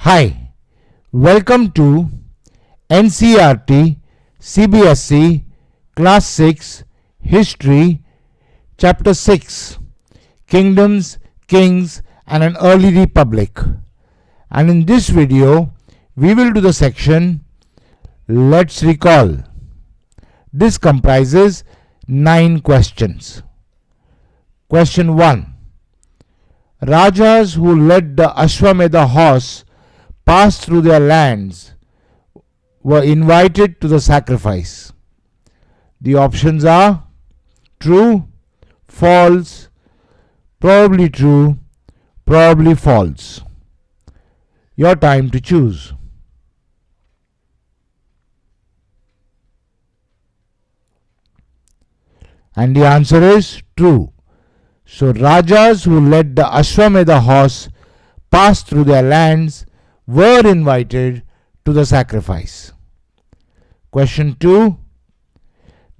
Hi, welcome to NCERT CBSE Class 6 History Chapter 6 Kingdoms, Kings and an Early Republic. And in this video, we will do the section Let's Recall. This comprises 9 questions. Question 1. Rajas who led the Ashwamedha horse passed through their lands were invited to the sacrifice. The options are true, false, probably true, probably false. Your time to choose. And the answer is true. So Rajas who led the Ashwamedha horse passed through their lands were invited to the sacrifice. Question 2.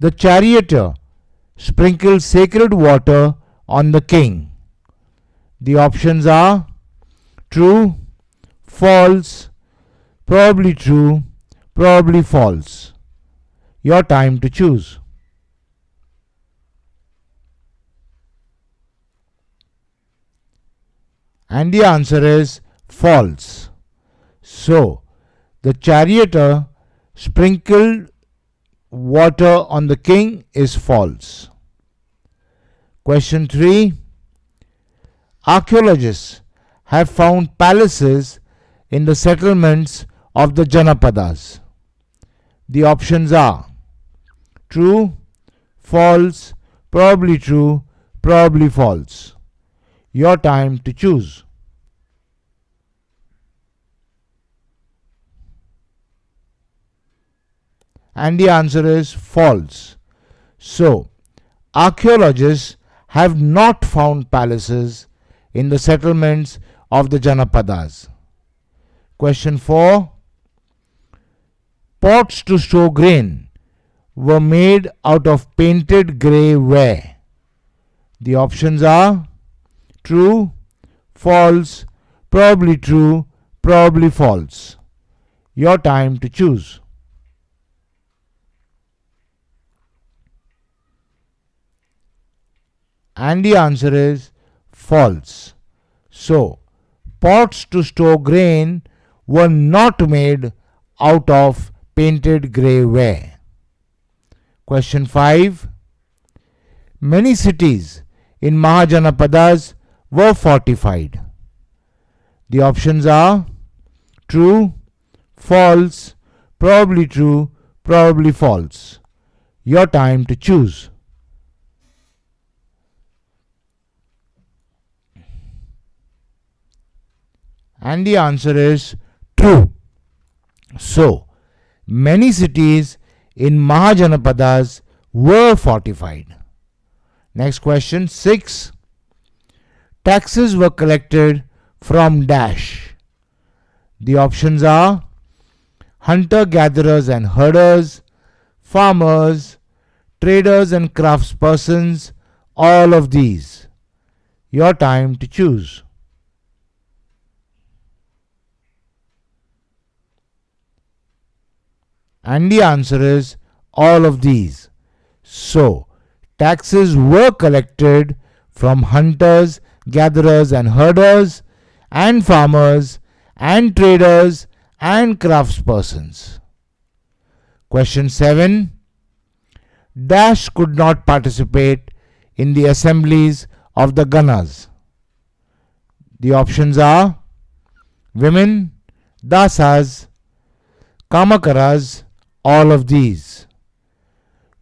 The charioteer sprinkled sacred water on the king. The options are true, false, probably true, probably false. Your time to choose. And the answer is false. So, the charioteer sprinkled water on the king is false. Question 3. Archaeologists have found palaces in the settlements of the Janapadas. The options are true, false, probably true, probably false. Your time to choose. And the answer is false. So, archaeologists have not found palaces in the settlements of the Janapadas. Question 4. Pots to store grain were made out of painted grey ware. The options are true, false, probably true, probably false. Your time to choose. And the answer is false. So, pots to store grain were not made out of painted grey ware. Question 5. Many cities in Mahajanapadas were fortified. The options are true, false, probably true, probably false. Your time to choose. And the answer is true. So, many cities in Mahajanapadas were fortified. Next question 6. Taxes were collected from dash. The options are hunter-gatherers and herders, farmers, traders and craftspersons, all of these. Your time to choose. And the answer is all of these. So, taxes were collected from hunters, gatherers and herders, and farmers, and traders, and craftspersons. Question 7. Dash could not participate in the assemblies of the Ganas. The options are women, dasas, kamakaras, all of these.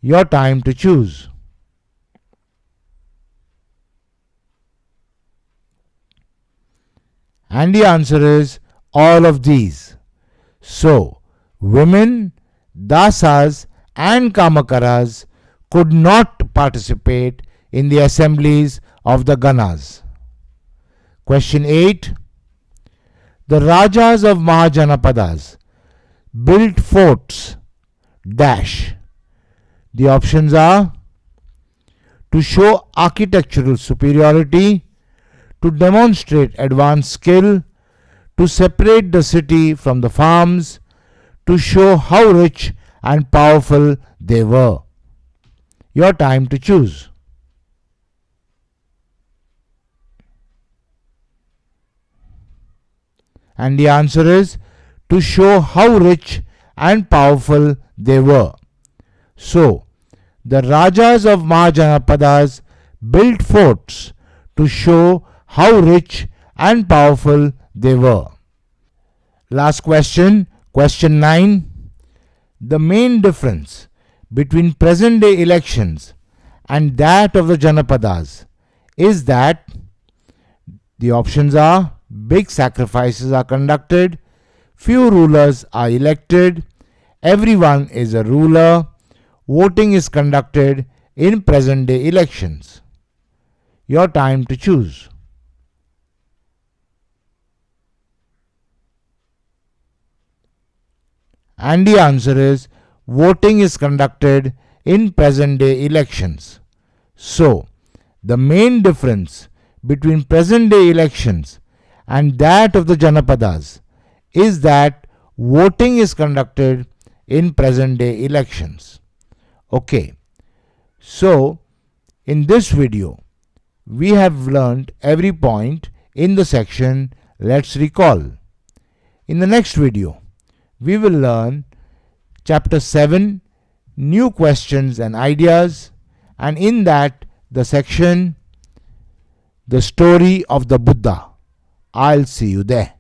Your time to choose. And the answer is all of these. So, women, dasas and kamakaras could not participate in the assemblies of the Ganas. Question 8. The Rajas of Mahajanapadas built forts dash. The options are to show architectural superiority, to demonstrate advanced skill, to separate the city from the farms to show how rich and powerful they were. Your time to choose. And the answer is to show how rich and powerful they were. So, the Rajas of Mahajanapadas built forts to show how rich and powerful they were. Last question, question 9. The main difference between present day elections and that of the Janapadas is that the options are: big sacrifices are conducted, few rulers are elected, everyone is a ruler, voting is conducted in present day elections. Your time to choose. And the answer is voting is conducted in present day elections. So, the main difference between present day elections and that of the Janapadas is that voting is conducted in present day elections. Okay, so in this video, we have learned every point in the section Let's Recall. In the next video, we will learn Chapter 7, New Questions and Ideas, and in that, the section The Story of the Buddha. I'll see you there.